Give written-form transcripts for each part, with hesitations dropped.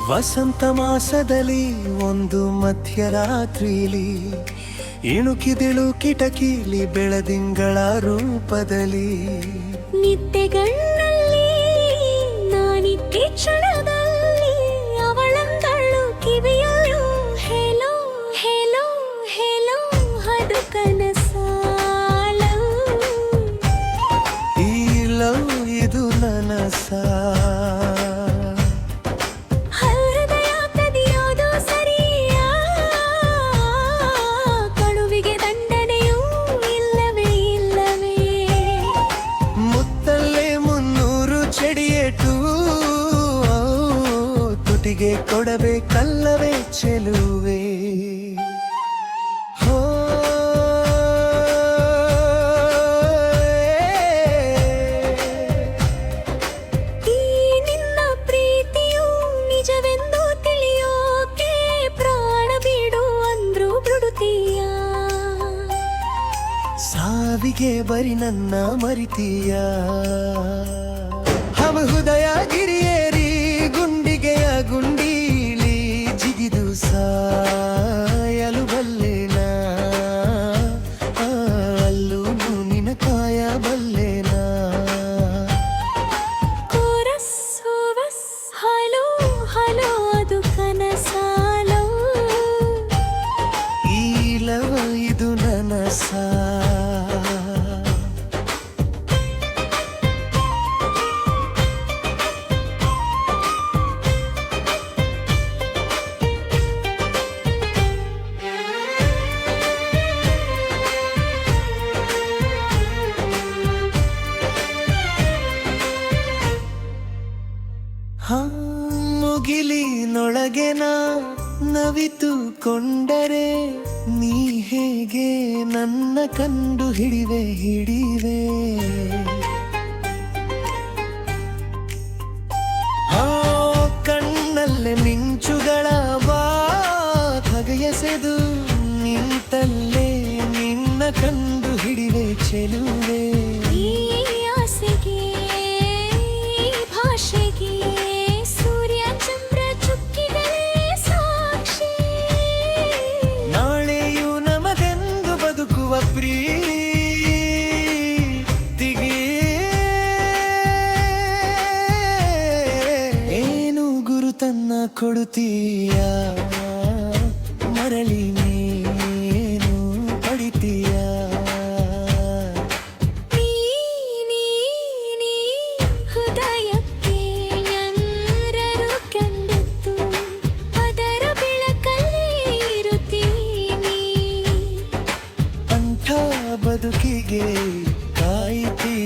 ವಸಂತ ಮಾಸದಲ್ಲಿ ಒಂದು ಮಧ್ಯರಾತ್ರಿಲಿ ಇಣುಕಿದೆಳು ಕಿಟಕಿಲಿ ಬೆಳದಿಂಗಳ ರೂಪದಲ್ಲಿ ನಿದ್ದೆಗಣ್ಣಲ್ಲಿ ನಾನಿದ್ದೆ ಕ್ಷಣದಲ್ಲಿ ಅವಳಂದಳು ಕಿವಿಯಳು ಹೇಲೋ ಹೇಲೋ ಹೇಲೋ ಅದು ಕನಸಾಲೋ ಈ ಲವ್ ಇದು ನನಸ ತುಟಿಗೆ ಕೊಡಬೇಕಲ್ಲವೇ ಚೆಲುವೆ ಹೋ ಈ ನಿನ್ನ ಪ್ರೀತಿಯು ನಿಜವೆಂದು ತಿಳಿಯೋಕೆ ಪ್ರಾಣ ಬಿಡು ಅಂದ್ರು ಬಿಡುತ್ತೀಯ ಸಾವಿಗೆ ಬರಿ ನನ್ನ ಮರಿತೀಯ ಹಮ ಹೃದಯ ಗಿರಿಯೇರಿ ಗುಂಡಿಗೆಯ ಗುಂಡೀಲಿ ಜಿಗಿದು ಸಾಯಲು ಬಲ್ಲೆನ ಅಲ್ಲೂ ನಿನ ಕಾಯ ಬಲ್ಲೆನ ಕೋರಸ್ ಹೋವಸ್ ಹಲೋ ಹಲೋ ಅದು ಕನಸಾಲೋ ಈ ಲವ್ ಇದು ನನಸ ಮುಗಿಲಿನೊಳಗೆನ ನವಿತುಕೊಂಡರೆ ನೀ ಹೇಗೆ ನನ್ನ ಕಂಡು ಹಿಡಿವೆ ಕಣ್ಣಲ್ಲೇ ಮಿಂಚುಗಳ ಬಗೆಯಸೆದು ನಿಂತಲ್ಲೇ ನಿನ್ನ ಕಂಡು ಹಿಡಿವೆ ಚೆಲುವೆ ಈ ಆಸೆಗೆ ಭಾಷೆಗೆ ಪ್ರೀತಿಗೆ ಏನು ಗುರುತನ್ನ ಕೊಡುತ್ತೀಯ ಮರಳಿ ನೀನು ಪಡಿತೀಯ ಹೃದಯಕ್ಕೆ ಎಲ್ಲರೂ ಕಂಡಿತ್ತು ಅದರ ಬೆಳಕಲ್ಲಿ ಇರುತ್ತೀನಿ ಅಂಥ ಬದುಕಿಗೆ ಕಾಯಿತೀ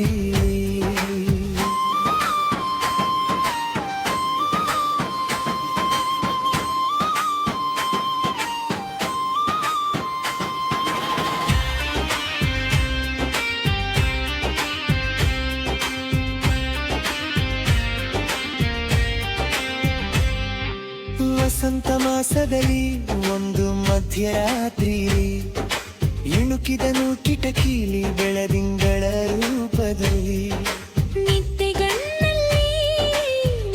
ವಸಂತ ಮಾಸದಲ್ಲಿ ಒಂದು ಮಧ್ಯರಾತ್ರಿಲಿ ಇಣುಕಿದನು ಕಿಟಕಿಲಿ ಬೆಳದಿಂಗಳ ರೂಪದಲ್ಲಿ ನಿದ್ದೆಗಣ್ಣಲ್ಲಿ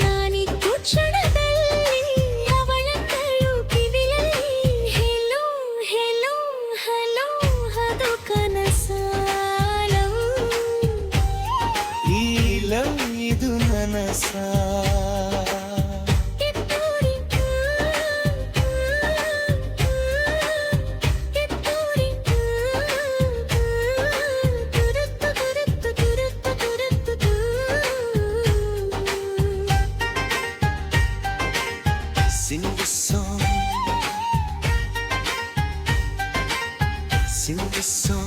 ನಾನಿದ್ದು ಕ್ಷಣದಲ್ಲಿ ಅವಳಂದಳು ಕಿವಿಯಲ್ಲಿ ಹೇಲೋ ಹೇಲೋ ಹಲೋ ಅದು ಕನಸಾಲೋ ಈ ಲವ್ ಇದು ನನಸ Sing this song. Sing this song.